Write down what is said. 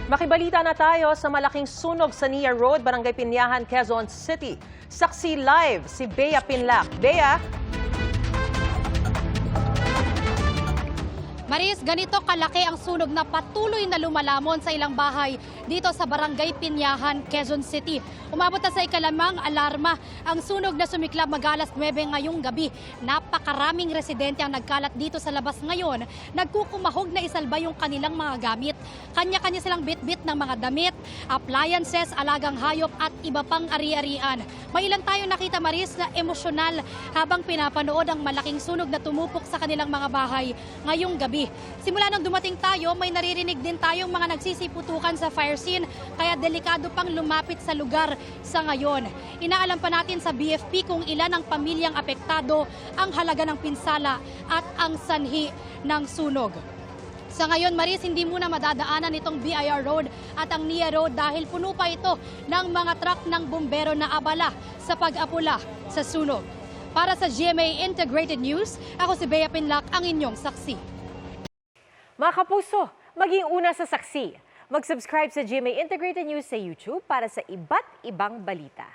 Makibalita na tayo sa malaking sunog sa Nia Road, Barangay Pinyahan, Quezon City. Saksi live si Bea Pinlac. Bea? Maris, ganito kalaki ang sunog na patuloy na lumalamon sa ilang bahay dito sa Barangay Pinyahan, Quezon City. Umabot na sa ikalamang alarma ang sunog na sumiklab mag-alas 9 ngayong gabi. Napakaraming residente ang nagkalat dito sa labas ngayon. Nagkukumahog na isalba yung kanilang mga gamit. Kanya-kanya silang bit-bit ng mga damit, appliances, alagang hayop at iba pang ari-arian. May ilan tayong nakita, Maris, na emosyonal habang pinapanood ang malaking sunog na tumupok sa kanilang mga bahay ngayong gabi. Simula nang dumating tayo, may naririnig din tayong mga nagsisiputukan sa fire scene, kaya delikado pang lumapit sa lugar sa ngayon. Inaalam pa natin sa BFP kung ilan ang pamilyang apektado, ang halaga ng pinsala at ang sanhi ng sunog. Sa ngayon, Maris, hindi muna madadaanan itong BIR Road at ang Nia Road dahil puno pa ito ng mga truck ng bumbero na abala sa pag-apula sa sunog. Para sa GMA Integrated News, ako si Bea Pinlac, ang inyong saksi. Mga kapuso, maging una sa saksi. Mag-subscribe sa GMA Integrated News sa YouTube para sa iba't ibang balita.